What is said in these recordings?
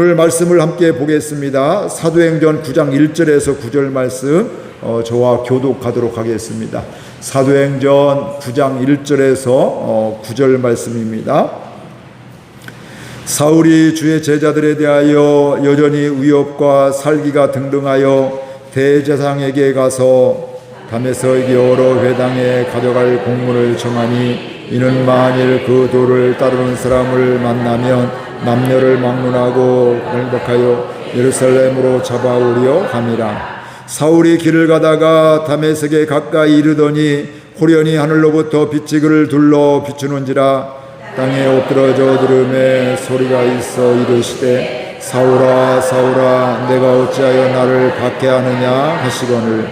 오늘 말씀을 함께 보겠습니다. 사도행전 9장 1절에서 9절 말씀 저와 교독하도록 하겠습니다. 사도행전 9장 1절에서 9절 말씀입니다. 사울이 주의 제자들에 대하여 여전히 위협과 살기가 등등하여 대제사장에게 가서 담에서에게 여러 회당에 가져갈 공문을 청하니 이는 만일 그 도를 따르는 사람을 만나면 남녀를 막론하고 공박하여 예루살렘으로 잡아오려 함이라. 사울이 길을 가다가 다메섹에 가까이 이르더니 호련히 하늘로부터 빛이 그를 둘러 비추는지라. 땅에 엎드러져 들음에 소리가 있어 이르시되 사울아 사울아 내가 어찌하여 나를 박해하느냐 하시거늘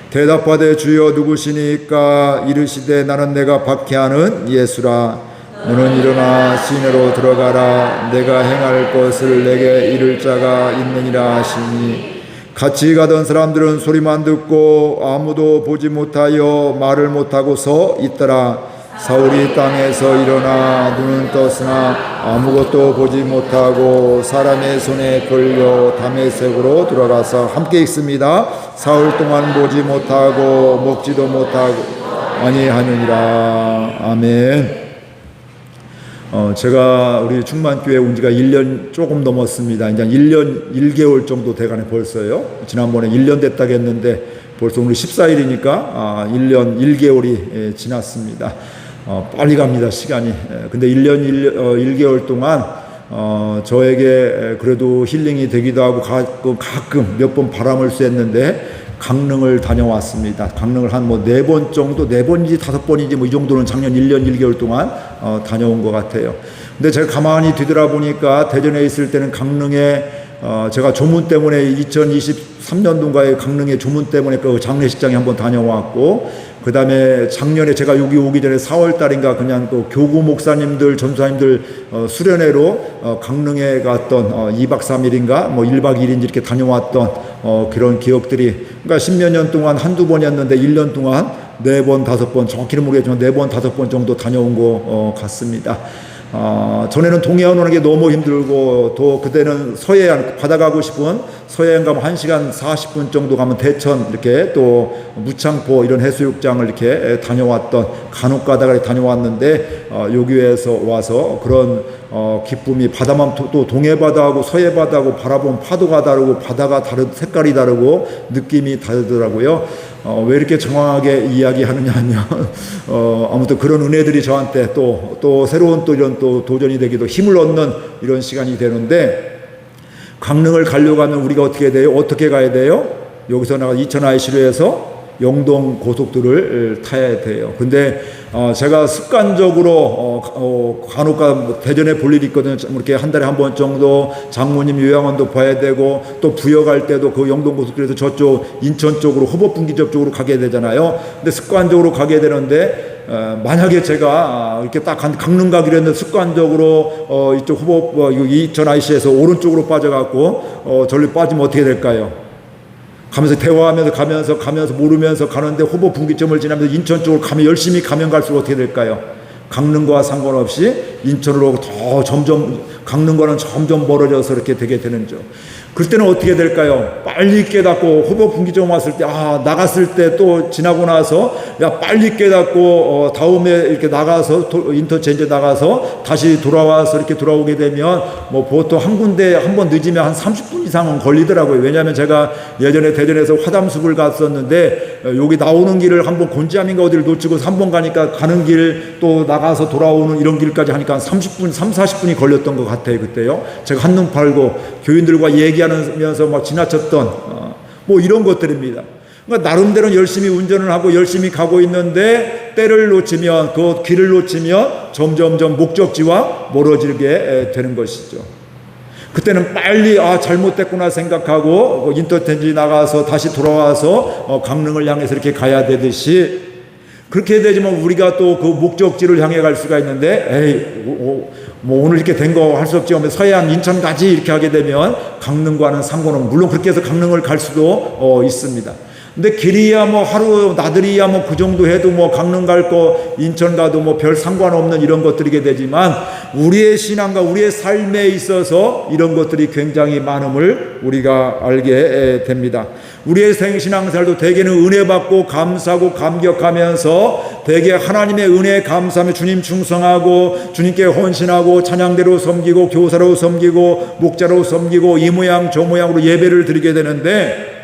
대답하되 주여 누구시니까 이르시되 나는 내가 박해하는 예수라. 너는 일어나 시내로 들어가라. 내가 행할 것을 내게 이를 자가 있느니라 하시니 같이 가던 사람들은 소리만 듣고 아무도 보지 못하여 말을 못하고 서 있더라. 사울이 땅에서 일어나 눈은 떴으나 아무것도 보지 못하고 사람의 손에 걸려 다메섹으로 들어가서 함께 읽습니다. 사흘 동안 보지 못하고 먹지도 못하고 아니하느니라. 아멘. 제가 우리 충만교회 온 지가 1년 조금 넘었습니다. 이제 1년 1개월 정도 돼가네 벌써요. 지난번에 1년 됐다고 했는데 벌써 오늘 14일이니까 1년 1개월이 지났습니다. 빨리 갑니다, 시간이. 근데 1년 1개월 동안 저에게 그래도 힐링이 되기도 하고 가끔 몇 번 바람을 쐈는데 강릉을 다녀왔습니다. 강릉을 한 4번 정도, 4번인지 5번인지 이 정도는 작년 1년 1개월 동안 다녀온 것 같아요. 근데 제가 가만히 뒤돌아보니까 대전에 있을 때는 강릉에 제가 조문 때문에 2023년도인가에 강릉에 조문 때문에 그 장례식장에 한번 다녀왔고, 그 다음에 작년에 제가 여기 오기 전에 4월 달인가 그냥 그 교구 목사님들, 전사님들 수련회로 강릉에 갔던 2박 3일인가 1박 2일인지 이렇게 다녀왔던 그런 기억들이, 그러니까 10몇 년 동안 한두 번이었는데 1년 동안 4번, 5번, 정확히는 모르겠지만 4번, 5번 정도 다녀온 것 같습니다. 전에는 동해안 오는 게 너무 힘들고, 또 그때는 서해안, 바다 가고 싶은 서해안 가면 1시간 40분 정도 가면 대천, 이렇게 또 무창포 이런 해수욕장을 이렇게 다녀왔던, 간혹 가다가 다녀왔는데, 여기에서 와서 그런 기쁨이, 바다만 또 동해바다하고 서해바다하고 바라보면 파도가 다르고 바다가 색깔이 다르고 느낌이 다르더라고요. 왜 이렇게 정확하게 이야기하느냐 하면 아무튼 그런 은혜들이 저한테 또 새로운 또 이런 또 도전이 되기도 힘을 얻는 이런 시간이 되는데, 강릉을 가려고 하면 우리가 어떻게 돼요? 어떻게 가야 돼요? 여기서 나가 이천 IC로에서 영동 고속도로를 타야 돼요. 근데 제가 습관적으로 간혹가 대전에 볼 일이 있거든요. 이렇게 한 달에 한 번 정도 장모님 요양원도 봐야 되고, 또 부여갈 때도 그 영동 고속도로에서 저쪽 인천 쪽으로 호법분기점 쪽으로 가게 되잖아요. 근데 습관적으로 가게 되는데, 만약에 제가 이렇게 딱 강릉 가기로 했는데 습관적으로 이쪽 호법 이천 IC에서 오른쪽으로 빠져갖고 절로 빠지면 어떻게 될까요? 가면서 대화하면서 가면서 모르면서 가는데 호법 분기점을 지나면서 인천 쪽으로 가면, 열심히 가면 갈수록 어떻게 될까요? 강릉과 상관없이 인천으로 더 점점, 강릉과는 점점 멀어져서 이렇게 되게 되는 점. 그때는 어떻게 될까요? 빨리 깨닫고, 호법 분기점 왔을 때, 나갔을 때 또 지나고 나서, 빨리 깨닫고, 다음에 이렇게 나가서, 인터체인지 나가서 다시 돌아와서 이렇게 돌아오게 되면, 보통 한 군데 한 번 늦으면 한 30분 이상은 걸리더라고요. 왜냐하면 제가 예전에 대전에서 화담숲을 갔었는데, 여기 나오는 길을 한번 곤지암인가 어디를 놓치고 3번 가니까 가는 길 또 나가서 돌아오는 이런 길까지 하니까 한 30분, 40분이 걸렸던 것 같아요, 그때요. 제가 한눈 팔고 교인들과 얘기하면서 막 지나쳤던, 이런 것들입니다. 그러니까 나름대로 열심히 운전을 하고 열심히 가고 있는데, 때를 놓치면, 그 길을 놓치면 점점점 목적지와 멀어지게 되는 것이죠. 그때는 빨리 잘못됐구나 생각하고 인터체인지 나가서 다시 돌아와서 강릉을 향해서 이렇게 가야 되듯이, 그렇게 되지만 우리가 또 그 목적지를 향해 갈 수가 있는데, 오늘 이렇게 된 거 할 수 없지 하면 서해안 인천 가지 이렇게 하게 되면 강릉과는 상관없는, 물론 그렇게 해서 강릉을 갈 수도 있습니다. 근데 길이야 뭐 하루 나들이야 뭐 그 정도 해도 뭐 강릉 갈 거 인천 가도 뭐 별 상관없는 이런 것들이게 되지만 우리의 신앙과 우리의 삶에 있어서 이런 것들이 굉장히 많음을 우리가 알게 됩니다. 우리의 신앙생활도 대개는 은혜 받고 감사하고 감격하면서 대개 하나님의 은혜에 감사하며 주님 충성하고 주님께 헌신하고 찬양대로 섬기고 교사로 섬기고 목자로 섬기고 이 모양 저 모양으로 예배를 드리게 되는데,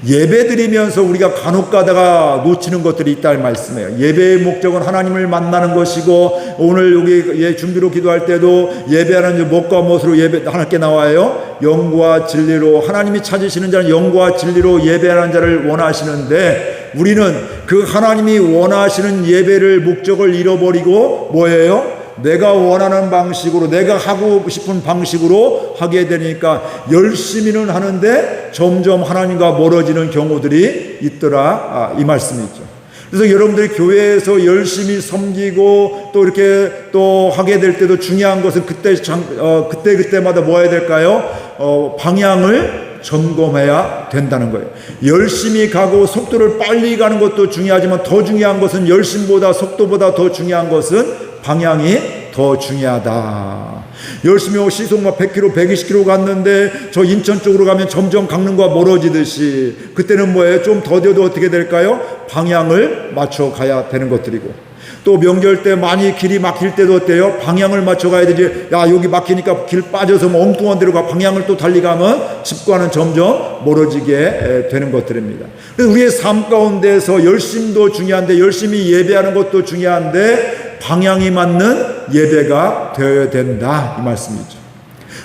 예배 드리면서 우리가 간혹 가다가 놓치는 것들이 있다는 말씀이에요. 예배의 목적은 하나님을 만나는 것이고, 오늘 여기 준비로 기도할 때도 예배하는 목과 못으로 예배 하나님께 나와요. 영과 진리로, 하나님이 찾으시는 자는 영과 진리로 예배하는 자를 원하시는데, 우리는 그 하나님이 원하시는 예배를 목적을 잃어버리고 뭐예요? 내가 원하는 방식으로, 내가 하고 싶은 방식으로 하게 되니까 열심히는 하는데 점점 하나님과 멀어지는 경우들이 있더라, 이 말씀이죠. 그래서 여러분들이 교회에서 열심히 섬기고 또 이렇게 또 하게 될 때도 중요한 것은 그때마다 뭐 해야 될까요? 방향을 점검해야 된다는 거예요. 열심히 가고 속도를 빨리 가는 것도 중요하지만 더 중요한 것은, 열심보다 속도보다 더 중요한 것은 방향이 더 중요하다. 열심히 시속 막 100km, 120km 갔는데 저 인천 쪽으로 가면 점점 강릉과 멀어지듯이, 그때는 뭐예요? 좀 더뎌도 어떻게 될까요? 방향을 맞춰 가야 되는 것들이고, 또 명절 때 많이 길이 막힐 때도 어때요? 방향을 맞춰 가야 되지. 야, 여기 막히니까 길 빠져서 뭐 엉뚱한 데로 가. 방향을 또 달리 가면 집과는 점점 멀어지게 되는 것들입니다. 그래서 우리의 삶 가운데서 열심도 중요한데, 열심히 예배하는 것도 중요한데 방향이 맞는 예배가 되어야 된다, 이 말씀이죠.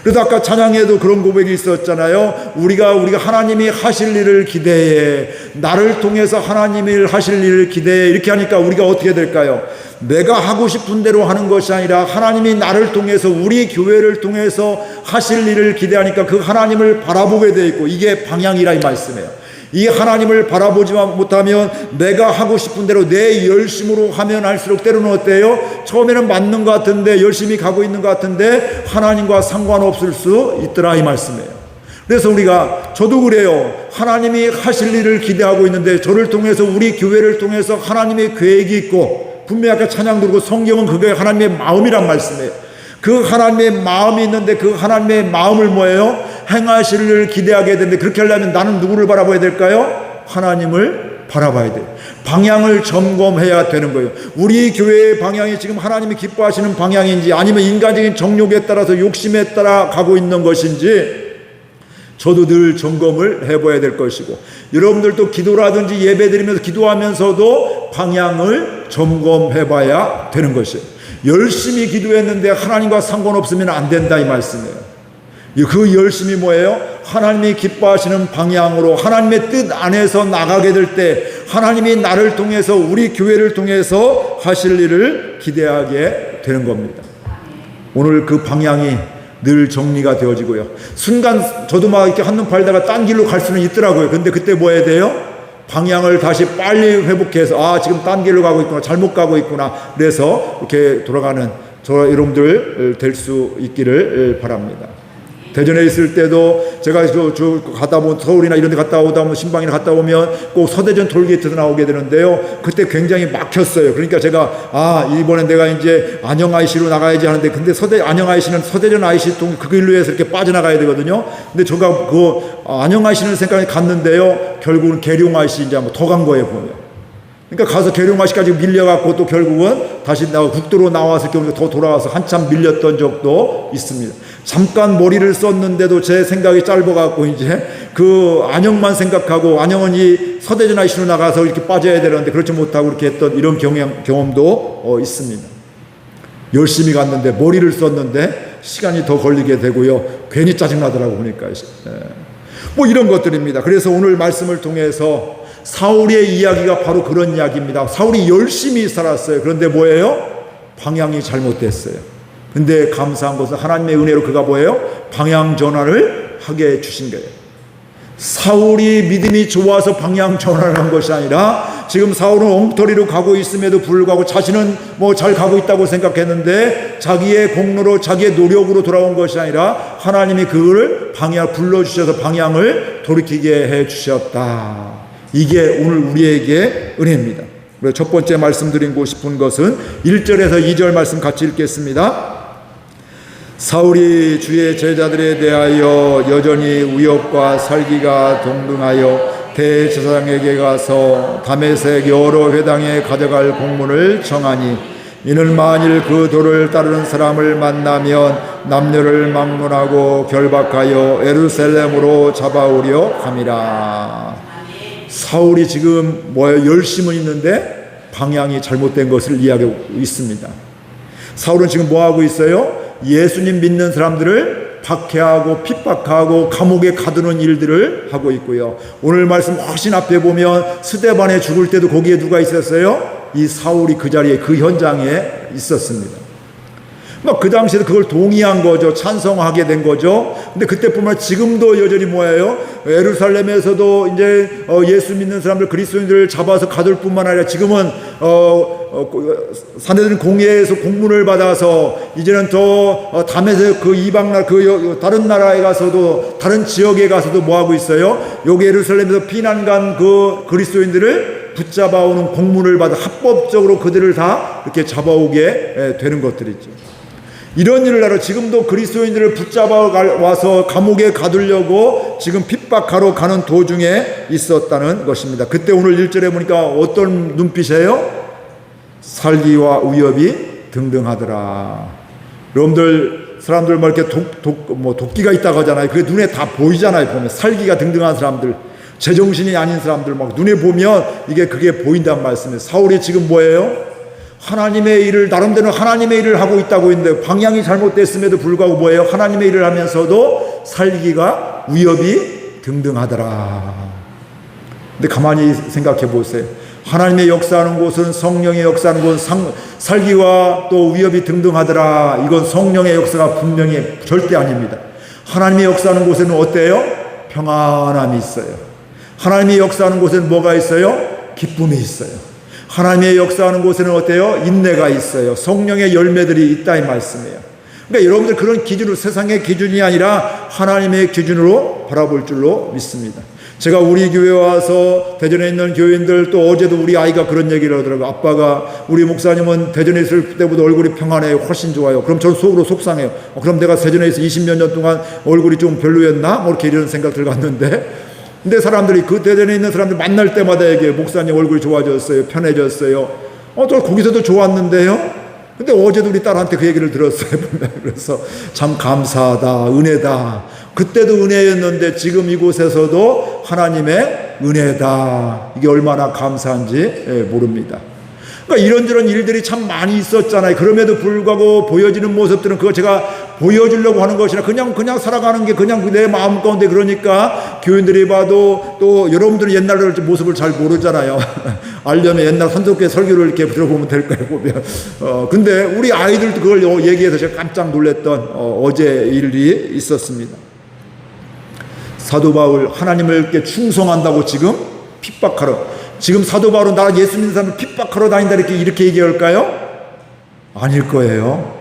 그래서 아까 찬양에도 그런 고백이 있었잖아요. 우리가 하나님이 하실 일을 기대해, 나를 통해서 하나님이 하실 일을 기대해, 이렇게 하니까 우리가 어떻게 될까요? 내가 하고 싶은 대로 하는 것이 아니라 하나님이 나를 통해서, 우리 교회를 통해서 하실 일을 기대하니까 그 하나님을 바라보게 돼 있고, 이게 방향이라 이 말씀이에요. 이 하나님을 바라보지 못하면 내가 하고 싶은 대로 내 열심으로 하면 할수록 때로는 어때요? 처음에는 맞는 것 같은데, 열심히 가고 있는 것 같은데 하나님과 상관없을 수 있더라, 이 말씀이에요. 그래서 저도 그래요. 하나님이 하실 일을 기대하고 있는데, 저를 통해서, 우리 교회를 통해서 하나님의 계획이 있고, 분명히 아까 찬양 들고 성경은 그게 하나님의 마음이란 말씀이에요. 그 하나님의 마음이 있는데 그 하나님의 마음을 뭐예요? 행하실 일을 기대하게 되는데, 그렇게 하려면 나는 누구를 바라봐야 될까요? 하나님을 바라봐야 돼요. 방향을 점검해야 되는 거예요. 우리 교회의 방향이 지금 하나님이 기뻐하시는 방향인지, 아니면 인간적인 정욕에 따라서 욕심에 따라 가고 있는 것인지 저도 늘 점검을 해봐야 될 것이고, 여러분들도 기도라든지 예배드리면서 기도하면서도 방향을 점검해봐야 되는 것이에요. 열심히 기도했는데 하나님과 상관없으면 안 된다, 이 말씀이에요. 그 열심이 뭐예요? 하나님이 기뻐하시는 방향으로, 하나님의 뜻 안에서 나가게 될 때 하나님이 나를 통해서, 우리 교회를 통해서 하실 일을 기대하게 되는 겁니다. 오늘 그 방향이 늘 정리가 되어지고요. 순간 저도 막 이렇게 한눈 팔다가 딴 길로 갈 수는 있더라고요. 근데 그때 뭐 해야 돼요? 방향을 다시 빨리 회복해서, 지금 딴 길로 가고 있구나, 잘못 가고 있구나, 그래서 이렇게 돌아가는 여러분들 될 수 있기를 바랍니다. 대전에 있을 때도 제가 갔다 오면, 서울이나 이런 데 갔다 오다 보면, 신방이나 갔다 오면 꼭 서대전 톨게이트에서 나오게 되는데요. 그때 굉장히 막혔어요. 그러니까 제가 이번엔 내가 이제 안영 IC로 나가야지 하는데, 근데 안영 IC는 서대전 IC 그 길로 해서 이렇게 빠져나가야 되거든요. 근데 제가 안영 IC는 생각이 갔는데요. 결국은 계룡 IC 이제 더 간 거예요, 보면. 그러니까 가서 계룡 IC까지 밀려갖고 또 결국은 다시 국도로 나와서 더 돌아와서 한참 밀렸던 적도 있습니다. 잠깐 머리를 썼는데도 제 생각이 짧아갖고 이제 그 안영만 생각하고, 안영은 이 서대전 IC로 나가서 이렇게 빠져야 되는데 그렇지 못하고 이렇게 했던 이런 경험도 있습니다. 열심히 갔는데 머리를 썼는데 시간이 더 걸리게 되고요. 괜히 짜증나더라고 보니까. 뭐 이런 것들입니다. 그래서 오늘 말씀을 통해서 사울의 이야기가 바로 그런 이야기입니다. 사울이 열심히 살았어요. 그런데 뭐예요? 방향이 잘못됐어요. 근데 감사한 것은 하나님의 은혜로 그가 뭐예요? 방향 전환을 하게 해주신 거예요. 사울이 믿음이 좋아서 방향 전환을 한 것이 아니라, 지금 사울은 엉터리로 가고 있음에도 불구하고 자신은 뭐 잘 가고 있다고 생각했는데 자기의 공로로, 자기의 노력으로 돌아온 것이 아니라 하나님이 그를 불러주셔서 방향을 돌이키게 해주셨다. 이게 오늘 우리에게 은혜입니다. 그래서 첫 번째 말씀드리고 싶은 것은 1절에서 2절 말씀 같이 읽겠습니다. 사울이 주의 제자들에 대하여 여전히 위협과 살기가 동등하여 대제사장에게 가서 다메섹 여러 회당에 가져갈 공문을 정하니 이는 만일 그 도를 따르는 사람을 만나면 남녀를 막론하고 결박하여 예루살렘으로 잡아오려 함이라. 사울이 지금 열심은 있는데 방향이 잘못된 것을 이야기하고 있습니다. 사울은 지금 뭐하고 있어요? 예수님 믿는 사람들을 박해하고 핍박하고 감옥에 가두는 일들을 하고 있고요. 오늘 말씀 훨씬 앞에 보면 스데반에 죽을 때도 거기에 누가 있었어요? 이 사울이 그 자리에 그 현장에 있었습니다. 그 당시에도 그걸 동의한 거죠. 찬성하게 된 거죠. 근데 그때뿐만 아니라 지금도 여전히 뭐예요? 예루살렘에서도 이제 예수 믿는 사람들 그리스도인들을 잡아서 가둘 뿐만 아니라 지금은 사내들은 공회에서 공문을 받아서 이제는 더 다메섹 그 이방나라 그 다른 나라에 가서도 다른 지역에 가서도 뭐 하고 있어요? 여기 예루살렘에서 피난 간 그 그리스도인들을 붙잡아오는 공문을 받아 합법적으로 그들을 다 이렇게 잡아오게 되는 것들이죠. 이런 일을 하러 지금도 그리스도인들을 붙잡아 와서 감옥에 가두려고 지금 핍박하러 가는 도중에 있었다는 것입니다. 그때 오늘 1절에 보니까 어떤 눈빛이에요? 살기와 위협이 등등하더라. 여러분들 사람들 뭐 이렇게 도끼가 있다고 하잖아요. 그게 눈에 다 보이잖아요. 보면 살기가 등등한 사람들, 제정신이 아닌 사람들 막 눈에 보면 그게 보인단 말씀이에요. 사울이 지금 뭐예요? 하나님의 일을 나름대로 하나님의 일을 하고 있다고 했는데 방향이 잘못됐음에도 불구하고 뭐예요? 하나님의 일을 하면서도 살기가 위협이 등등하더라. 근데 가만히 생각해 보세요. 하나님의 역사하는 곳은 성령의 역사하는 곳은 살기와 또 위협이 등등하더라. 이건 성령의 역사가 분명히 절대 아닙니다. 하나님의 역사하는 곳에는 어때요? 평안함이 있어요. 하나님의 역사하는 곳에는 뭐가 있어요? 기쁨이 있어요. 하나님의 역사하는 곳에는 어때요? 인내가 있어요. 성령의 열매들이 있다 이 말씀이에요. 그러니까 여러분들 그런 기준으로 세상의 기준이 아니라 하나님의 기준으로 바라볼 줄로 믿습니다. 제가 우리 교회 와서 대전에 있는 교인들 또 어제도 우리 아이가 그런 얘기를 하더라고요. 아빠가 우리 목사님은 대전에 있을 때보다 얼굴이 평안해요. 훨씬 좋아요. 그럼 저는 속으로 속상해요. 그럼 내가 대전에 있어 20몇 년 동안 얼굴이 좀 별로였나? 이렇게 이런 생각들 갔는데 근데 사람들이 그 대전에 있는 사람들 만날 때마다 얘기해요. 목사님 얼굴이 좋아졌어요. 편해졌어요. 저 거기서도 좋았는데요. 근데 어제도 우리 딸한테 그 얘기를 들었어요. 그래서 참 감사하다. 은혜다. 그때도 은혜였는데 지금 이곳에서도 하나님의 은혜다. 이게 얼마나 감사한지 모릅니다. 그러니까 이런저런 일들이 참 많이 있었잖아요. 그럼에도 불구하고 보여지는 모습들은 그거 제가 보여주려고 하는 것이라 그냥 살아가는 게 그냥 내 마음 가운데 그러니까 교인들이 봐도 또 여러분들은 옛날 모습을 잘 모르잖아요. 알려면 옛날 산속교회 설교를 이렇게 들어보면 될 거예요, 보면. 근데 우리 아이들도 그걸 얘기해서 제가 깜짝 놀랐던 어제 일이 있었습니다. 사도 바울 하나님을 이렇게 충성한다고 지금 핍박하러 지금 사도 바울은 나 예수 믿는 사람을 핍박하러 다닌다 이렇게 얘기할까요? 아닐 거예요.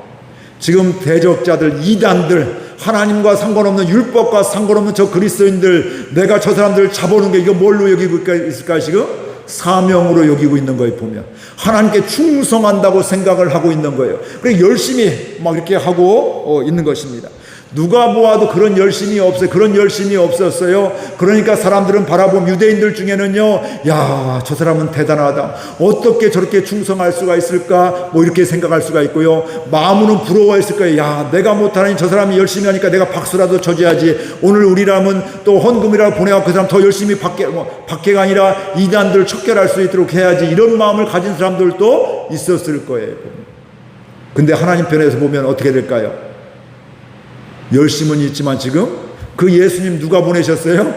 지금 대적자들, 이단들, 하나님과 상관없는 율법과 상관없는 저 그리스도인들 내가 저 사람들을 잡아오는 게 이거 뭘로 여기고 있을까 지금? 사명으로 여기고 있는 거예요. 보면 하나님께 충성한다고 생각을 하고 있는 거예요. 그래서 열심히 막 이렇게 하고 있는 것입니다. 누가 보아도 그런 열심이 없어요. 그런 열심이 없었어요. 그러니까 사람들은 바라보면 유대인들 중에는요, 야, 저 사람은 대단하다. 어떻게 저렇게 충성할 수가 있을까? 이렇게 생각할 수가 있고요. 마음으로는 부러워했을 거예요. 야, 내가 못하니 저 사람이 열심히 하니까 내가 박수라도 쳐줘야지. 오늘 우리라면 또 헌금이라도 보내고 그 사람 더 열심히 박해가 아니라 이단들 척결할 수 있도록 해야지. 이런 마음을 가진 사람들도 있었을 거예요. 근데 하나님 편에서 보면 어떻게 될까요? 열심은 있지만 지금 그 예수님 누가 보내셨어요?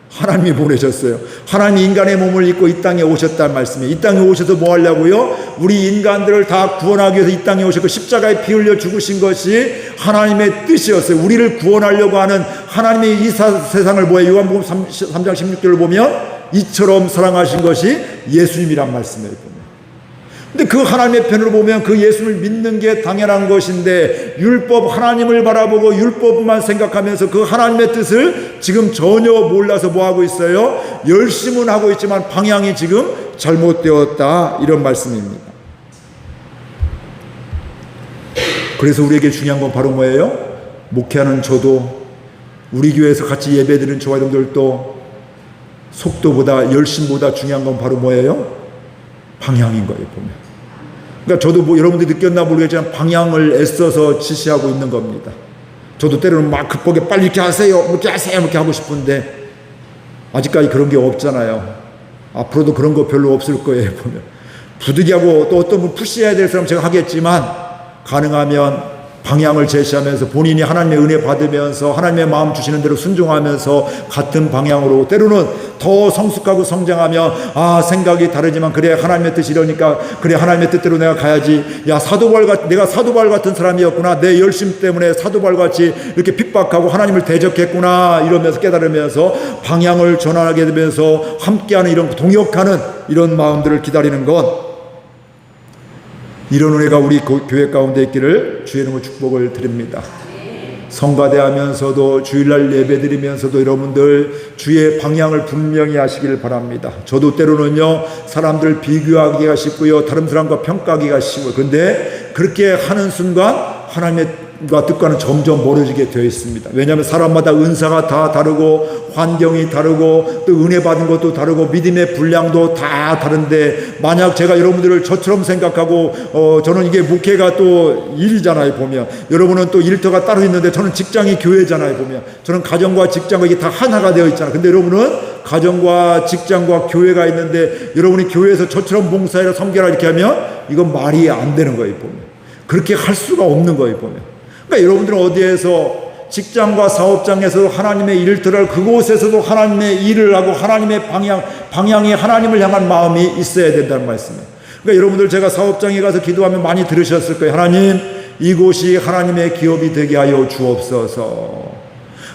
하나님이 보내셨어요. 하나님이 인간의 몸을 입고 이 땅에 오셨다는 말씀이에요. 이 땅에 오셔서 뭐 하려고요? 우리 인간들을 다 구원하기 위해서 이 땅에 오셨고 십자가에 피 흘려 죽으신 것이 하나님의 뜻이었어요. 우리를 구원하려고 하는 하나님의 이 세상을 뭐예요? 요한복음 3장 16절을 보면 이처럼 사랑하신 것이 예수님이란 말씀이에요. 근데 그 하나님의 편으로 보면 그 예수를 믿는 게 당연한 것인데, 율법 하나님을 바라보고 율법만 생각하면서 그 하나님의 뜻을 지금 전혀 몰라서 뭐하고 있어요? 열심은 하고 있지만 방향이 지금 잘못되었다, 이런 말씀입니다. 그래서 우리에게 중요한 건 바로 뭐예요? 목회하는 저도, 우리 교회에서 같이 예배드리는 저와 여러분들도 속도보다 열심보다 중요한 건 바로 뭐예요? 방향인 거예요, 보면. 그러니까 저도 뭐 여러분들이 느꼈나 모르겠지만 방향을 애써서 지시하고 있는 겁니다. 저도 때로는 막 급하게 빨리 이렇게 하세요, 이렇게 하세요, 이렇게 하고 싶은데 아직까지 그런 게 없잖아요. 앞으로도 그런 거 별로 없을 거예요, 보면. 부득이하고 또 어떤 분 푸시해야 될 사람 제가 하겠지만, 가능하면 방향을 제시하면서 본인이 하나님의 은혜 받으면서 하나님의 마음 주시는 대로 순종하면서 같은 방향으로, 때로는 더 성숙하고 성장하면 생각이 다르지만 그래 하나님의 뜻이 이러니까 그래 하나님의 뜻대로 내가 가야지, 야 내가 사도바울 같은 사람이었구나, 내 열심 때문에 사도바울같이 이렇게 핍박하고 하나님을 대적했구나, 이러면서 깨달으면서 방향을 전환하게 되면서 함께하는 이런 동역하는 이런 마음들을 기다리는 것, 이런 은혜가 우리 교회 가운데 있기를 주의 이름으로 축복을 드립니다. 성가대하면서도 주일날 예배드리면서도 여러분들 주의 방향을 분명히 하시길 바랍니다. 저도 때로는요 사람들 비교하기가 쉽고요, 다른 사람과 평가하기가 쉬워요. 그런데 그렇게 하는 순간 하나님의 뜻과는 점점 멀어지게 되어 있습니다. 왜냐하면 사람마다 은사가 다 다르고 환경이 다르고 또 은혜 받은 것도 다르고 믿음의 분량도 다 다른데, 만약 제가 여러분들을 저처럼 생각하고 저는 이게 목회가 또 일이잖아요, 보면. 여러분은 또 일터가 따로 있는데 저는 직장이 교회잖아요, 보면. 저는 가정과 직장과 이게 다 하나가 되어 있잖아요. 근데 여러분은 가정과 직장과 교회가 있는데 여러분이 교회에서 저처럼 봉사해라 섬겨라 이렇게 하면 이건 말이 안 되는 거예요, 보면. 그렇게 할 수가 없는 거예요, 보면. 그러니까 여러분들은 어디에서 직장과 사업장에서도 하나님의 일터를, 그곳에서도 하나님의 일을 하고 하나님의 방향이 하나님을 향한 마음이 있어야 된다는 말씀이에요. 그러니까 여러분들 제가 사업장에 가서 기도하면 많이 들으셨을 거예요. 하나님, 이곳이 하나님의 기업이 되게 하여 주옵소서.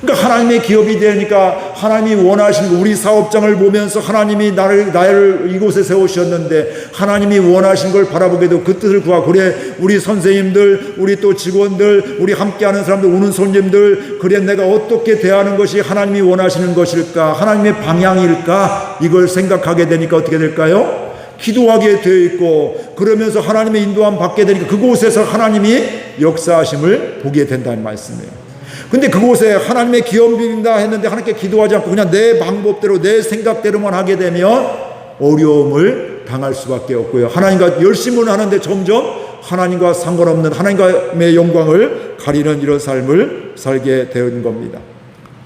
그러니까 하나님의 기업이 되니까 하나님이 원하시는, 우리 사업장을 보면서 하나님이 나를 이곳에 세우셨는데 하나님이 원하신 걸 바라보게 되고 그 뜻을 구하고, 그래 우리 선생님들, 우리 또 직원들, 우리 함께하는 사람들, 오는 손님들, 그래 내가 어떻게 대하는 것이 하나님이 원하시는 것일까, 하나님의 방향일까, 이걸 생각하게 되니까 어떻게 될까요? 기도하게 되어 있고, 그러면서 하나님의 인도함 받게 되니까 그곳에서 하나님이 역사하심을 보게 된다는 말씀이에요. 근데 그곳에 하나님의 기업입니다 했는데 하나님께 기도하지 않고 그냥 내 방법대로 내 생각대로만 하게 되면 어려움을 당할 수밖에 없고요. 하나님과 열심을 하는데 점점 하나님과 상관없는 하나님의 영광을 가리는 이런 삶을 살게 되는 겁니다.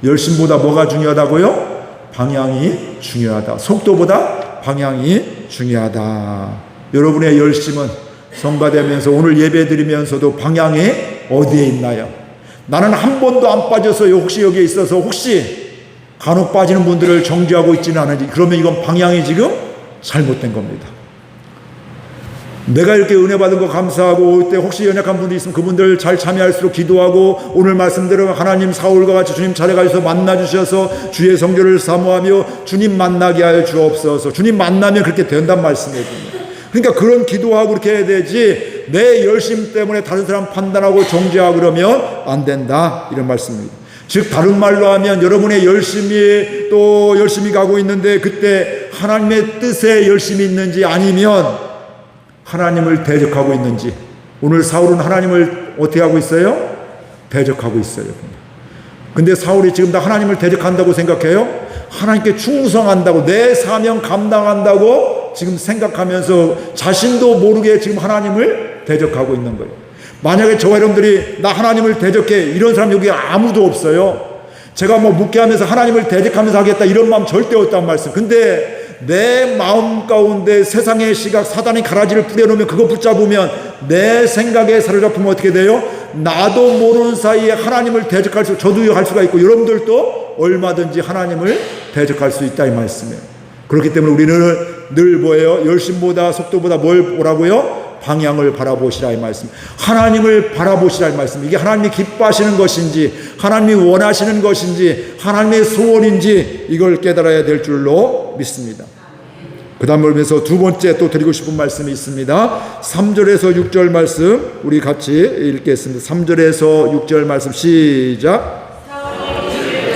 열심보다 뭐가 중요하다고요? 방향이 중요하다. 속도보다 방향이 중요하다. 여러분의 열심은 성가되면서 오늘 예배드리면서도 방향이 어디에 있나요? 나는 한 번도 안 빠져서요, 혹시 여기에 있어서 혹시 간혹 빠지는 분들을 정죄하고 있지는 않은지, 그러면 이건 방향이 지금 잘못된 겁니다. 내가 이렇게 은혜 받은 거 감사하고 올 때 혹시 연약한 분들이 있으면 그분들 잘 참여할수록 기도하고, 오늘 말씀대로 하나님 사울과 같이 주님 찾아가셔서 만나주셔서 주의 성교를 사모하며 주님 만나게 하여 주옵소서. 주님 만나면 그렇게 된단 말씀이에요. 그러니까 그런 기도하고 그렇게 해야 되지, 내 열심 때문에 다른 사람 판단하고 정죄하고 그러면 안 된다, 이런 말씀입니다. 즉 다른 말로 하면 여러분의 열심히 또 열심히 가고 있는데 그때 하나님의 뜻에 열심히 있는지 아니면 하나님을 대적하고 있는지. 오늘 사울은 하나님을 어떻게 하고 있어요? 대적하고 있어요. 근데 사울이 지금 다 하나님을 대적한다고 생각해요? 하나님께 충성한다고, 내 사명 감당한다고 지금 생각하면서 자신도 모르게 지금 하나님을 대적하고 있는 거예요. 만약에 저와 여러분들이 나 하나님을 대적해, 이런 사람 여기 아무도 없어요. 제가 뭐 묵게하면서 하나님을 대적하면서 하겠다 이런 마음 절대 없단 말씀. 근데 내 마음 가운데 세상의 시각, 사단의 가라지를 뿌려놓으면, 그거 붙잡으면 내 생각에 사로잡히면 어떻게 돼요? 나도 모르는 사이에 하나님을 대적할 수, 저도 할 수가 있고 여러분들도 얼마든지 하나님을 대적할 수 있다, 이 말씀이에요. 그렇기 때문에 우리는 늘 뭐예요? 열심보다 속도보다 뭘 보라고요? 방향을 바라보시라, 이 말씀. 하나님을 바라보시라, 이 말씀. 이게 하나님이 기뻐하시는 것인지, 하나님이 원하시는 것인지, 하나님의 소원인지, 이걸 깨달아야 될 줄로 믿습니다. 그 다음 보면서 두 번째 또 드리고 싶은 말씀이 있습니다. 3절에서 6절 말씀 우리 같이 읽겠습니다. 3절에서 6절 말씀 시작.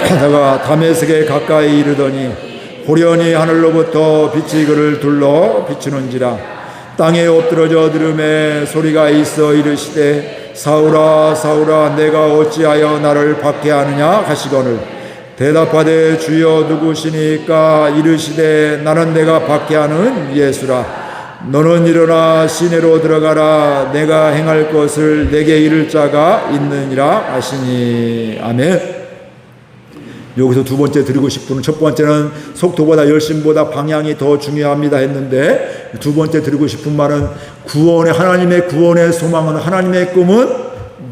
하다가 다메섹에 가까이 이르더니 호련히 하늘로부터 빛이 그를 둘러 비추는지라. 땅에 엎드러져 들음에 소리가 있어 이르시되 사울아 사울아 내가 어찌하여 나를 박해하느냐 하시거늘 대답하되 주여 누구시니까 이르시되 나는 내가 박해하는 예수라. 너는 일어나 시내로 들어가라. 내가 행할 것을 내게 이를 자가 있느니라 하시니. 아멘. 여기서 두 번째 드리고 싶은, 첫 번째는 속도보다 열심보다 방향이 더 중요합니다 했는데, 두 번째 드리고 싶은 말은 하나님의 구원의 소망은, 하나님의 꿈은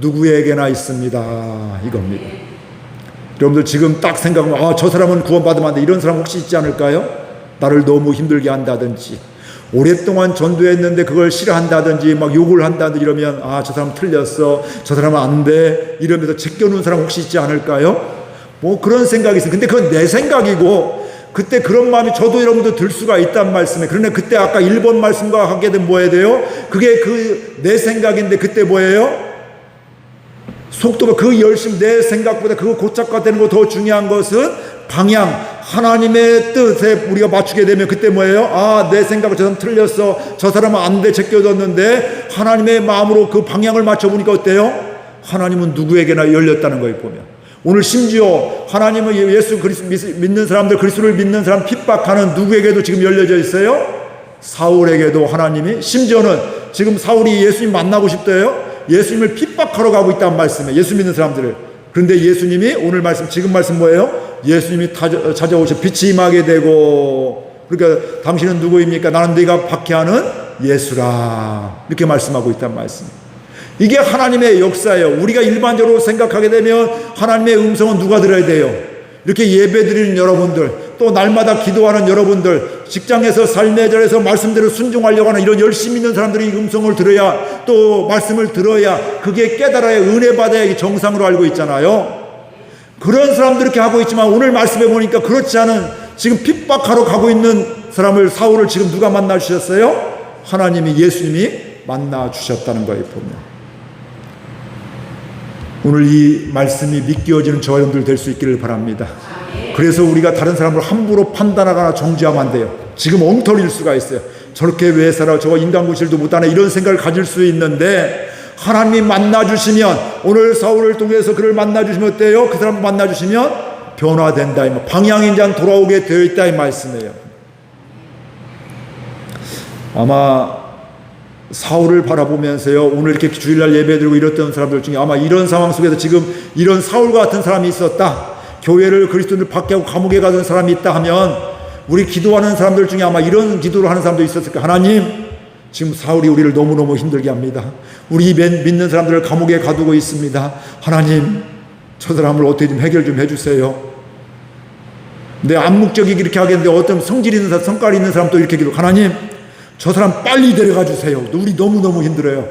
누구에게나 있습니다 이겁니다. 여러분들 지금 딱 생각하면 저 사람은 구원받으면 안 돼, 이런 사람 혹시 있지 않을까요? 나를 너무 힘들게 한다든지 오랫동안 전도했는데 그걸 싫어한다든지 막 욕을 한다든지 이러면 저 사람 틀렸어, 저 사람은 안 돼 이러면서 제껴놓은 사람 혹시 있지 않을까요? 뭐 그런 생각이 있어요. 근데 그건 내 생각이고, 그때 그런 마음이 저도 여러분도 들 수가 있단 말씀에, 그런데 그때 아까 1번 말씀과 하게 되면 뭐 해야 돼요? 그게 내 생각인데 그때 뭐예요? 속도가 그 열심, 내 생각보다 그거 고착화되는 거 더 중요한 것은 방향, 하나님의 뜻에 우리가 맞추게 되면 그때 뭐예요? 내 생각은 저 사람 틀렸어, 저 사람은 안 돼, 제껴뒀는데 하나님의 마음으로 그 방향을 맞춰보니까 어때요? 하나님은 누구에게나 열렸다는 거예요. 보면 오늘 심지어 하나님은 예수 그리스도 믿는 사람들, 그리스도를 믿는 사람 핍박하는 누구에게도 지금 열려져 있어요. 사울에게도 하나님이, 심지어는 지금 사울이 예수님 만나고 싶대요. 예수님을 핍박하러 가고 있다는 말씀이에요. 예수 믿는 사람들을. 그런데 예수님이 오늘 말씀, 지금 말씀 뭐예요? 예수님이 찾아오셔 빛이 임하게 되고, 그러니까 당신은 누구입니까? 나는 네가 박해하는 예수라, 이렇게 말씀하고 있단 말씀이에요. 이게 하나님의 역사예요. 우리가 일반적으로 생각하게 되면 하나님의 음성은 누가 들어야 돼요? 이렇게 예배드리는 여러분들, 또 날마다 기도하는 여러분들, 직장에서 삶의 자리에서 말씀대로 순종하려고 하는 이런 열심히 있는 사람들이 이 음성을 들어야, 또 말씀을 들어야, 그게 깨달아야, 은혜 받아야 정상으로 알고 있잖아요. 그런 사람들 이렇게 하고 있지만 오늘 말씀해 보니까 그렇지 않은, 지금 핍박하러 가고 있는 사람을, 사울을 지금 누가 만나 주셨어요? 하나님이, 예수님이 만나 주셨다는 거예요. 보면 오늘 이 말씀이 믿겨지는 저와 여러분들 될 수 있기를 바랍니다. 그래서 우리가 다른 사람을 함부로 판단하거나 정죄하면 안 돼요. 지금 엉터리일 수가 있어요. 저렇게 왜 살아, 저거 인간구실도 못하네, 이런 생각을 가질 수 있는데, 하나님이 만나주시면, 오늘 사울을 통해서 그를 만나주시면 어때요? 그 사람 만나주시면 변화된다, 방향이 이제 돌아오게 되어 있다 이 말씀이에요. 아마 사울을 바라보면서요, 오늘 이렇게 주일날 예배드리고 이랬던 사람들 중에 아마 이런 상황 속에서 지금 이런 사울과 같은 사람이 있었다, 교회를, 그리스도인을 박해하고 감옥에 가던 사람이 있다 하면, 우리 기도하는 사람들 중에 아마 이런 기도를 하는 사람도 있었을까? 하나님, 지금 사울이 우리를 너무너무 힘들게 합니다. 우리 믿는 사람들을 감옥에 가두고 있습니다. 하나님, 저 사람을 어떻게 좀 해결 좀 해주세요. 내 암묵적이게 이렇게 하겠는데 어떤 성질 있는 사람, 성깔 있는 사람도 이렇게 기도, 하나님, 저 사람 빨리 데려가 주세요. 우리 너무너무 힘들어요.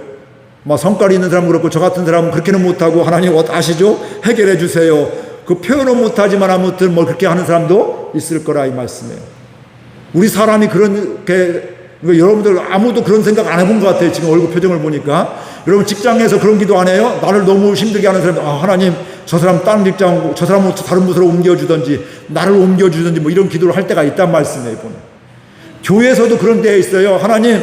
막 성깔 있는 사람 그렇고, 저 같은 사람은 그렇게는 못하고, 하나님 아시죠? 해결해 주세요. 그 표현은 못하지만 아무튼 뭐 그렇게 하는 사람도 있을 거라 이 말씀이에요. 우리 사람이 그렇게, 여러분들 아무도 그런 생각 안 해본 것 같아요. 지금 얼굴 표정을 보니까. 여러분 직장에서 그런 기도 안 해요? 나를 너무 힘들게 하는 사람, 하나님, 저 사람 다른 직장, 저 사람은 다른 부서로 옮겨주든지, 나를 옮겨주든지, 뭐 이런 기도를 할 때가 있단 말씀이에요. 보면 교회에서도 그런 데에 있어요. 하나님,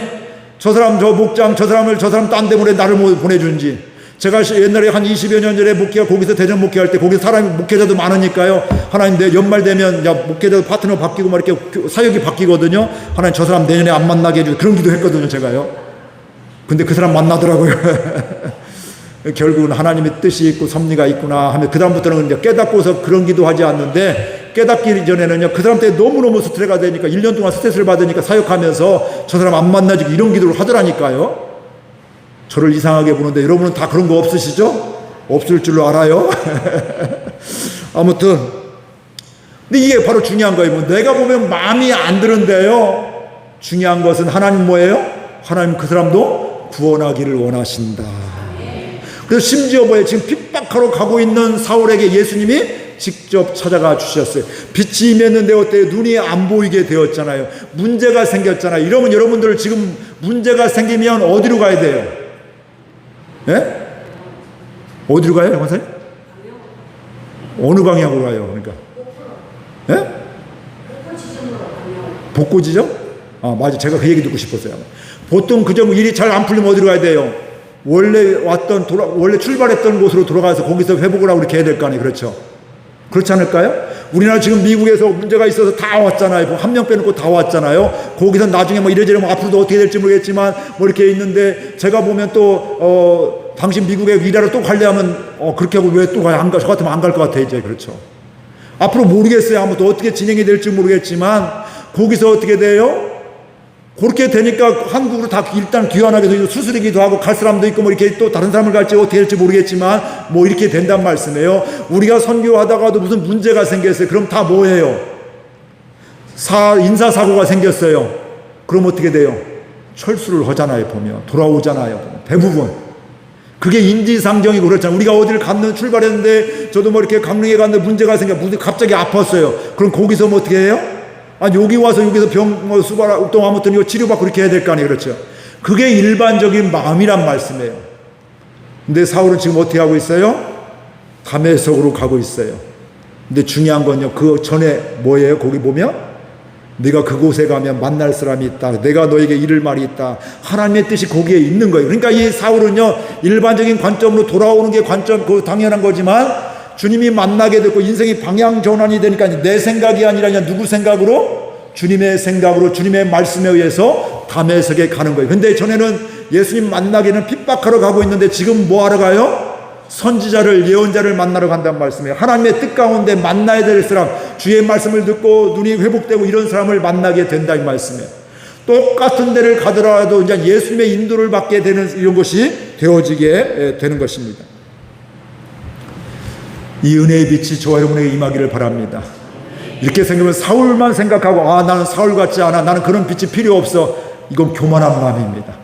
저 사람, 저 목장, 저 사람 딴 데 나를 보내주는지. 제가 옛날에 한 20여 년 전에 거기서 대전 목회할 때, 거기 사람이, 목회자도 많으니까요. 하나님, 내 연말 되면, 목회자 파트너 바뀌고 막 이렇게 사역이 바뀌거든요. 하나님, 저 사람 내년에 안 만나게 해주고, 그런 기도 했거든요, 제가요. 근데 그 사람 만나더라고요. 결국은 하나님의 뜻이 있고 섭리가 있구나 하면, 그다음부터는 이제 깨닫고서 그런 기도 하지 않는데, 깨닫기 전에는요, 그 사람 때문에 너무너무 스트레스가 되니까, 1년 동안 스트레스를 받으니까 사역하면서 저 사람 안 만나지고 이런 기도를 하더라니까요. 저를 이상하게 보는데 여러분은 다 그런 거 없으시죠? 없을 줄로 알아요. 아무튼 근데 이게 바로 중요한 거예요. 내가 보면 마음이 안 드는데요, 중요한 것은 하나님 뭐예요? 하나님 그 사람도 구원하기를 원하신다. 그래서 심지어 지금 핍박하러 가고 있는 사울에게 예수님이 직접 찾아가 주셨어요. 빛이 임했는데 어때요? 눈이 안 보이게 되었잖아요. 문제가 생겼잖아요. 이러면 여러분들 지금 문제가 생기면 어디로 가야 돼요? 예? 어디로 가요, 권사님? 어느 방향으로 가요? 그러니까, 예? 복고 지점? 아, 맞아. 제가 그 얘기 듣고 싶었어요. 보통 그 점 일이 잘 안 풀리면 어디로 가야 돼요? 원래 출발했던 곳으로 돌아가서 거기서 회복을 하고 이렇게 해야 될 거 아니에요. 그렇죠? 그렇지 않을까요? 우리나라 지금 미국에서 문제가 있어서 다 왔잖아요. 한 명 빼놓고 다 왔잖아요. 거기서 나중에 뭐 이래저래 뭐 앞으로도 어떻게 될지 모르겠지만 뭐 이렇게 있는데 제가 보면 또, 당신 미국에 일하러 또 가려면, 그렇게 하고 왜 또 가요? 안 가, 저 같으면 안 갈 것 같아, 이제. 그렇죠. 앞으로 모르겠어요. 아무튼 어떻게 진행이 될지 모르겠지만 거기서 어떻게 돼요? 그렇게 되니까 한국으로 다 일단 귀환하게 되고 수술이기도 하고 갈 사람도 있고 뭐 이렇게 또 다른 사람을 갈지 어떻게 될지 모르겠지만 뭐 이렇게 된단 말씀이에요. 우리가 선교하다가도 무슨 문제가 생겼어요. 그럼 다 뭐예요? 인사사고가 생겼어요. 그럼 어떻게 돼요? 철수를 하잖아요. 보면 돌아오잖아요. 대부분 그게 인지상정이고 그렇잖아요. 우리가 어디를 출발했는데 저도 뭐 이렇게 강릉에 갔는데 문제가 갑자기 아팠어요. 그럼 거기서 뭐 어떻게 해요? 여기 와서 여기서 수발 또 아무튼 이거 치료받고 그렇게 해야 될 거 아니에요. 그렇죠? 그게 일반적인 마음이란 말씀이에요. 근데 사울은 지금 어떻게 하고 있어요? 다메섹으로 가고 있어요. 근데 중요한 건요, 그 전에 뭐예요? 거기 보면 네가 그곳에 가면 만날 사람이 있다. 내가 너에게 이를 말이 있다. 하나님의 뜻이 거기에 있는 거예요. 그러니까 이 사울은요, 일반적인 관점으로 돌아오는 게 그거 당연한 거지만 주님이 만나게 됐고 인생이 방향 전환이 되니까 내 생각이 아니라 그냥 누구 생각으로? 주님의 생각으로 주님의 말씀에 의해서 다메섹에 가는 거예요. 근데 전에는 예수님 만나기는 핍박하러 가고 있는데 지금 뭐 하러 가요? 선지자를, 예언자를 만나러 간다는 말씀이에요. 하나님의 뜻 가운데 만나야 될 사람, 주의 말씀을 듣고 눈이 회복되고 이런 사람을 만나게 된다 이 말씀이에요. 똑같은 데를 가더라도 이제 예수님의 인도를 받게 되는 이런 것이 되어지게 되는 것입니다. 이 은혜의 빛이 저와 여러분에게 임하기를 바랍니다. 이렇게 생각하면 사울만 생각하고 나는 사울 같지 않아, 나는 그런 빛이 필요 없어, 이건 교만한 마음입니다.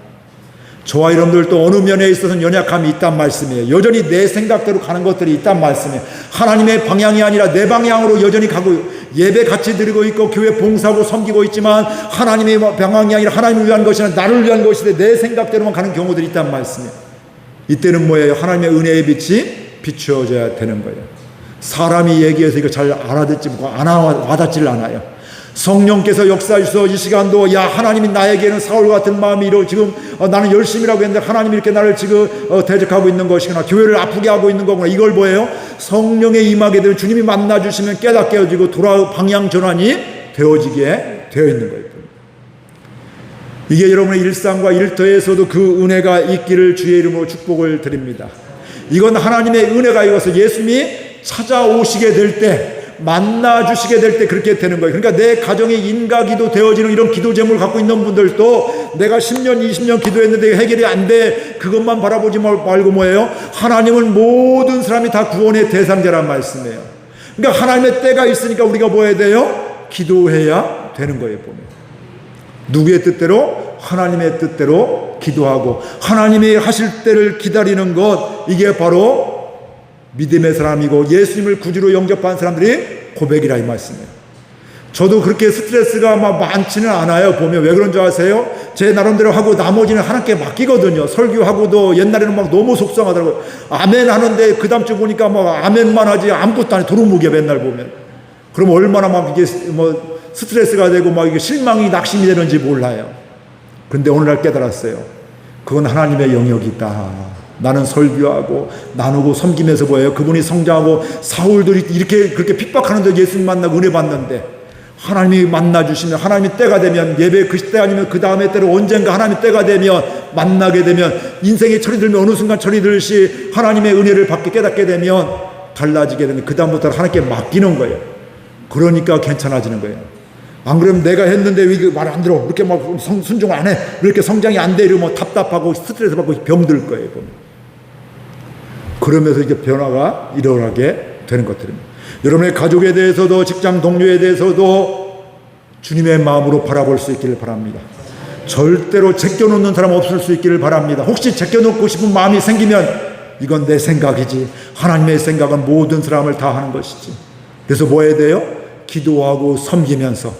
저와 여러분들도 어느 면에 있어서는 연약함이 있단 말씀이에요. 여전히 내 생각대로 가는 것들이 있단 말씀이에요. 하나님의 방향이 아니라 내 방향으로 여전히 가고 예배 같이 드리고 있고 교회 봉사하고 섬기고 있지만 하나님의 방향이 아니라 하나님을 위한 것이 아니라 나를 위한 것인데 내 생각대로만 가는 경우들이 있단 말씀이에요. 이때는 뭐예요? 하나님의 은혜의 빛이 비추어져야 되는 거예요. 사람이 얘기해서 이거 잘 알아듣지 못하고 와닿지를 않아요. 성령께서 역사하셔서 이 시간도 하나님이 나에게는 사울 같은 마음이 이러 지금 나는 열심히라고 했는데 하나님이 이렇게 나를 지금 대적하고 있는 것이구나, 교회를 아프게 하고 있는 거구나, 이걸 뭐예요? 성령에 임하게 되면 주님이 만나주시면 깨닫게 해지고 방향 전환이 되어지게 되어 있는 거예요. 이게 여러분의 일상과 일터에서도 그 은혜가 있기를 주의 이름으로 축복을 드립니다. 이건 하나님의 은혜가 이어서 예수님이 찾아오시게 될 때, 만나주시게 될 때 그렇게 되는 거예요. 그러니까 내 가정이 인가기도 되어지는 이런 기도 제목을 갖고 있는 분들도 내가 10년, 20년 기도했는데 해결이 안 돼, 그것만 바라보지 말고 뭐예요? 하나님은 모든 사람이 다 구원의 대상자란 말씀이에요. 그러니까 하나님의 때가 있으니까 우리가 뭐 해야 돼요? 기도해야 되는 거예요. 보면 누구의 뜻대로? 하나님의 뜻대로 기도하고 하나님이 하실 때를 기다리는 것, 이게 바로 믿음의 사람이고 예수님을 구주로 영접한 사람들이 고백이라 이 말씀이에요. 저도 그렇게 스트레스가 많지는 않아요. 보면 왜 그런 줄 아세요? 제 나름대로 하고 나머지는 하나님께 맡기거든요. 설교하고도 옛날에는 너무 속상하더라고요. 아멘 하는데 그 다음 주 보니까 아멘만 하지 아무것도 안 해. 도루묵이야 맨날 보면. 그럼 얼마나 이게 스트레스가 되고 이게 실망이 낙심이 되는지 몰라요. 그런데 오늘날 깨달았어요. 그건 하나님의 영역이다. 나는 설교하고 나누고 섬기면서 뭐예요? 그분이 성장하고 사울들이 이렇게 그렇게 핍박하는데 예수님 만나고 은혜 받는데 하나님이 만나주시면, 하나님이 때가 되면, 예배 그 때 아니면 그 다음에 때로 언젠가 하나님이 때가 되면 만나게 되면, 인생에 철이 들면 어느 순간 철이 들듯이 하나님의 은혜를 받게 깨닫게 되면 달라지게 되면 그 다음부터 하나님께 맡기는 거예요. 그러니까 괜찮아지는 거예요. 안 그러면 내가 했는데 왜 말 안 들어, 이렇게 순종을 안 해, 왜 이렇게 성장이 안 돼, 이러면 답답하고 스트레스 받고 병들 거예요. 그러면서 이게 변화가 일어나게 되는 것들입니다. 여러분의 가족에 대해서도 직장 동료에 대해서도 주님의 마음으로 바라볼 수 있기를 바랍니다. 절대로 제껴놓는 사람 없을 수 있기를 바랍니다. 혹시 제껴놓고 싶은 마음이 생기면 이건 내 생각이지, 하나님의 생각은 모든 사람을 다 하는 것이지, 그래서 뭐 해야 돼요? 기도하고 섬기면서.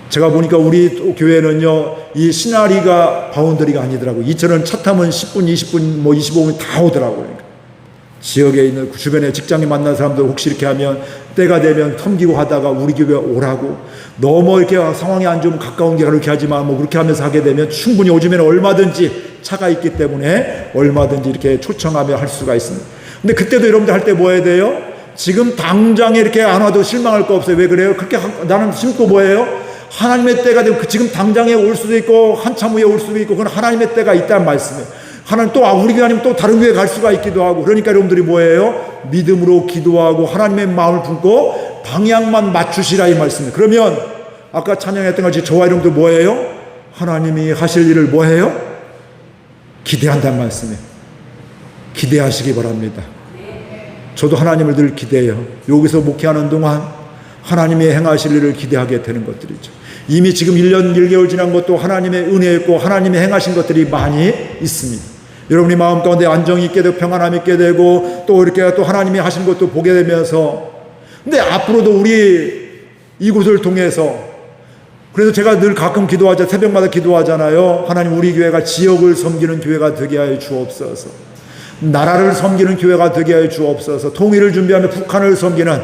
제가 보니까 우리 교회는요, 이 시나리가 바운더리가 아니더라고요. 이처럼 차 타면 10분, 20분, 뭐 25분 다 오더라고요. 지역에 있는 주변에 직장에 만난 사람들 혹시 이렇게 하면 때가 되면 섬기고 하다가 우리 교회 오라고, 너무 이렇게 상황이 안 좋으면 가까운 게 그렇게 하지만 뭐 그렇게 하면서 하게 되면 충분히 요즘에는 얼마든지 차가 있기 때문에 얼마든지 이렇게 초청하며 할 수가 있습니다. 근데 그때도 여러분들 할 때 뭐 해야 돼요? 지금 당장에 이렇게 안 와도 실망할 거 없어요. 왜 그래요? 그렇게 나는 심고 뭐예요? 하나님의 때가 되면 지금 당장에 올 수도 있고 한참 후에 올 수도 있고 그건 하나님의 때가 있다는 말씀이에요. 하나님 또 우리 교회 아니면 또 다른 교회 갈 수가 있기도 하고. 그러니까 여러분들이 뭐예요? 믿음으로 기도하고 하나님의 마음을 품고 방향만 맞추시라 이 말씀이에요. 그러면 아까 찬양했던 것이 저와 여러분들 뭐예요? 하나님이 하실 일을 뭐해요? 기대한다는 말씀이에요. 기대하시기 바랍니다. 저도 하나님을 늘 기대해요. 여기서 목회하는 동안 하나님의 행하실 일을 기대하게 되는 것들이죠. 이미 지금 1년 1개월 지난 것도 하나님의 은혜였고 하나님의 행하신 것들이 많이 있습니다. 여러분이 마음 가운데 안정이 있게 되고 평안함이 있게 되고 또 이렇게 또 하나님이 하신 것도 보게 되면서, 근데 앞으로도 우리 이곳을 통해서, 그래서 제가 늘 가끔 새벽마다 기도하잖아요. 하나님, 우리 교회가 지역을 섬기는 교회가 되게 하여 주옵소서. 나라를 섬기는 교회가 되게 하여 주옵소서. 통일을 준비하며 북한을 섬기는,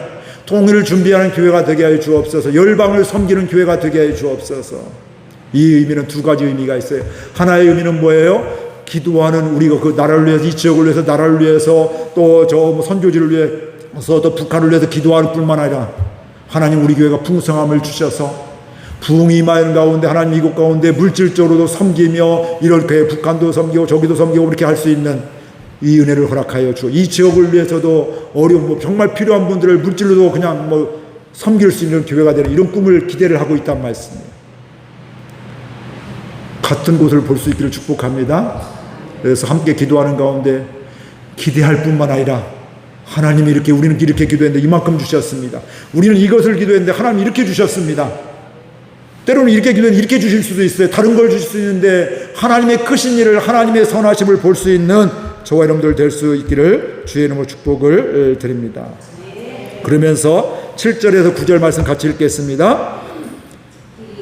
통일을 준비하는 교회가 되게 하여 주옵소서. 열방을 섬기는 교회가 되게 하여 주옵소서. 이 의미는 두 가지 의미가 있어요. 하나의 의미는 뭐예요? 기도하는 우리가 그 나라를 위해서, 이 지역을 위해서, 나라를 위해서, 또 저 선교지를 위해서, 또 북한을 위해서 기도하는 뿐만 아니라 하나님, 우리 교회가 풍성함을 주셔서 부흥이 임하는 가운데 하나님 이곳 가운데 물질적으로도 섬기며 이렇게 북한도 섬기고 저기도 섬기고 이렇게 할 수 있는 이 은혜를 허락하여 주어 이 지역을 위해서도 어려운 정말 필요한 분들을 물질로도 그냥 섬길 수 있는 교회가 되는 이런 꿈을 기대를 하고 있단 말씀이에요. 같은 곳을 볼 수 있기를 축복합니다. 그래서 함께 기도하는 가운데 기대할 뿐만 아니라 하나님이 우리는 이렇게 기도했는데 이만큼 주셨습니다. 우리는 이것을 기도했는데 하나님 이렇게 주셨습니다. 때로는 이렇게 기도했는데 이렇게 주실 수도 있어요. 다른 걸 주실 수 있는데 하나님의 크신 일을, 하나님의 선하심을 볼 수 있는 저와 여러분들 될 수 있기를 주의 이름으로 축복을 드립니다. 그러면서 7절에서 9절 말씀 같이 읽겠습니다.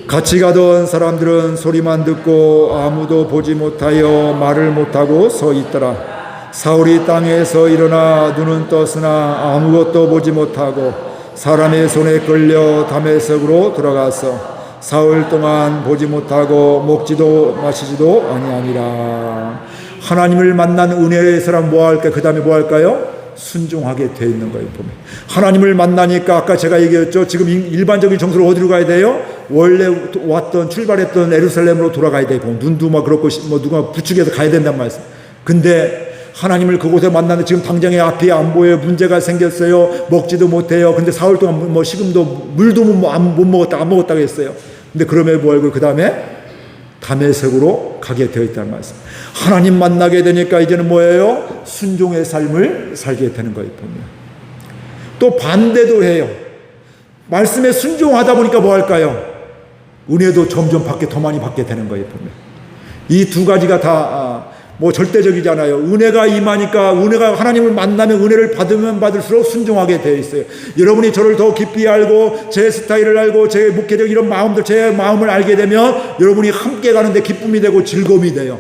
같이 가던 사람들은 소리만 듣고 아무도 보지 못하여 말을 못하고 서 있더라. 사울이 땅에서 일어나 눈은 떴으나 아무것도 보지 못하고 사람의 손에 끌려 다메섹으로 들어가서 사흘 동안 보지 못하고 먹지도 마시지도 아니하니라. 하나님을 만난 은혜의 사람 뭐 할까? 그 다음에 뭐 할까요? 순종하게 돼 있는 거예요. 보면 하나님을 만나니까 아까 제가 얘기했죠. 지금 일반적인 정서로 어디로 가야 돼요? 원래 출발했던 예루살렘으로 돌아가야 돼요. 눈도 막 그렇고 누가 부축해서 가야 된단 말씀. 근데 하나님을 그곳에 만나는데 지금 당장에 앞이 안 보여요. 문제가 생겼어요. 먹지도 못해요. 근데 사흘 동안 식음도 물도 못 먹었다고 했어요. 근데 그럼에도 불구하고 그 다음에 다메섹으로 가게 되어 있다는 말씀. 하나님 만나게 되니까 이제는 뭐예요? 순종의 삶을 살게 되는 거예요. 보면 또 반대도 해요. 말씀에 순종하다 보니까 뭐 할까요? 은혜도 점점 더 많이 받게 되는 거예요. 보면 이 두 가지가 다 절대적이잖아요. 은혜가 임하니까, 은혜가 하나님을 만나면 은혜를 받으면 받을수록 순종하게 되어 있어요. 여러분이 저를 더 깊이 알고 제 스타일을 알고 제 목회적 이런 마음들, 제 마음을 알게 되면 여러분이 함께 가는데 기쁨이 되고 즐거움이 돼요.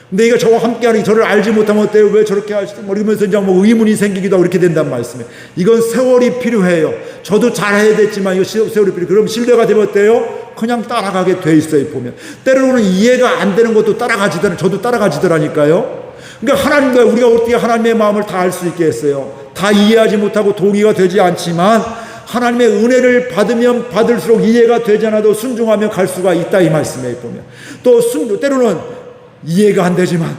근데 이거 저와 함께하니 저를 알지 못하면 어때요? 왜 저렇게 하시지? 이러면서 이제 의문이 생기기도 하고 이렇게 된단 말씀이에요. 이건 세월이 필요해요. 저도 잘해야 됐지만 이거 세월이 필요해요. 그럼 신뢰가 되면 어때요? 그냥 따라가게 돼 있어요. 보면 때로는 이해가 안 되는 것도 저도 따라가지더라니까요. 그러니까 하나님과 우리가 어떻게 하나님의 마음을 다 알 수 있게 했어요. 다 이해하지 못하고 동의가 되지 않지만 하나님의 은혜를 받으면 받을수록 이해가 되지 않아도 순종하며 갈 수가 있다 이 말씀에 보면 또 때로는 이해가 안 되지만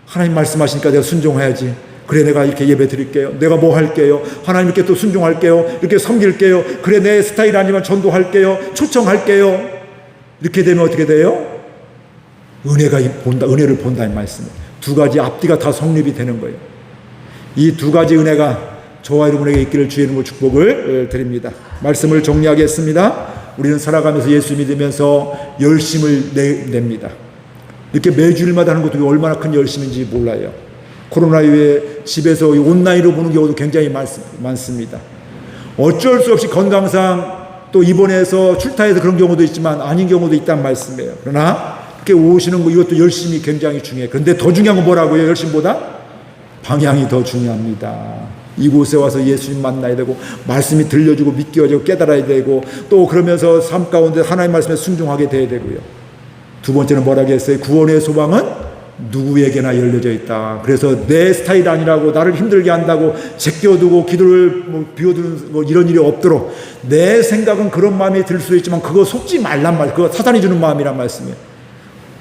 하나님 말씀하시니까 내가 순종해야지. 그래, 내가 이렇게 예배 드릴게요. 내가 뭐 할게요. 하나님께 또 순종할게요. 이렇게 섬길게요. 그래, 내 스타일 아니면 전도할게요. 초청할게요. 이렇게 되면 어떻게 돼요? 은혜를 본다 이 말씀이에요. 두 가지 앞뒤가 다 성립이 되는 거예요. 이 두 가지 은혜가 저와 여러분에게 있기를 주의 이름으로 축복을 드립니다. 말씀을 정리하겠습니다. 우리는 살아가면서 예수 믿으면서 열심을 냅니다. 이렇게 매주일마다 하는 것도 얼마나 큰 열심인지 몰라요. 코로나 이후에 집에서 온라인으로 보는 경우도 굉장히 많습니다. 어쩔 수 없이 건강상 또 입원해서 출타해서 그런 경우도 있지만 아닌 경우도 있단 말씀이에요. 그러나 이렇게 오시는 거 이것도 열심이 굉장히 중요해요. 그런데 더 중요한 건 뭐라고요? 열심보다 방향이 더 중요합니다. 이곳에 와서 예수님 만나야 되고 말씀이 들려주고 믿겨지고 깨달아야 되고 또 그러면서 삶 가운데 하나님 말씀에 순종하게 돼야 되고요. 두 번째는 뭐라고 했어요? 구원의 소망은 누구에게나 열려져 있다. 그래서 내 스타일 아니라고 나를 힘들게 한다고 제껴두고 기도를 비워두는 이런 일이 없도록 내 생각은 그런 마음이 들 수 있지만 그거 속지 말란 말. 그거 사단이 주는 마음이란 말씀이에요.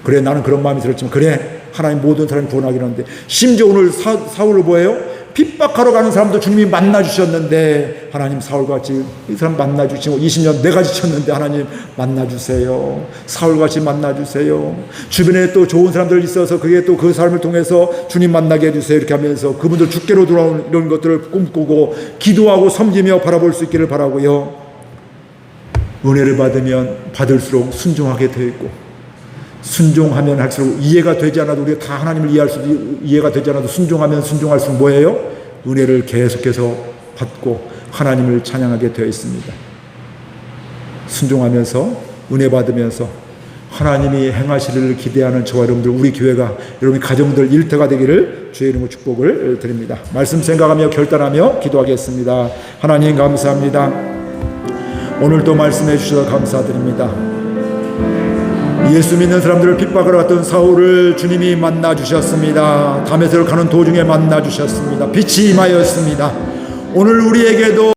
그래 나는 그런 마음이 들었지만 그래 하나님 모든 사람이 구원하기는 하는데 심지어 오늘 사울을 뭐예요? 핍박하러 가는 사람도 주님이 만나주셨는데 하나님 사울같이 이 사람 만나주시고 20년 내가 지쳤는데 하나님 만나주세요. 사울같이 만나주세요. 주변에 또 좋은 사람들 있어서 그게 또 그 사람을 통해서 주님 만나게 해주세요. 이렇게 하면서 그분들 주께로 돌아오는 이런 것들을 꿈꾸고 기도하고 섬기며 바라볼 수 있기를 바라고요. 은혜를 받으면 받을수록 순종하게 되어 있고 순종하면 할수록 이해가 되지 않아도 우리가 다 하나님을 이해할 수도 이해가 되지 않아도 순종하면 순종할수록 뭐예요? 은혜를 계속해서 받고 하나님을 찬양하게 되어 있습니다. 순종하면서 은혜 받으면서 하나님이 행하시리를 기대하는 저와 여러분들 우리 교회가 여러분 가정들 일터가 되기를 주의 이름으로 축복을 드립니다. 말씀 생각하며 결단하며 기도하겠습니다. 하나님 감사합니다. 오늘도 말씀해 주셔서 감사드립니다. 예수 믿는 사람들을 핍박하러 갔던 사울을 주님이 만나주셨습니다. 다메섹으로 가는 도중에 만나주셨습니다. 빛이 임하였습니다. 오늘 우리에게도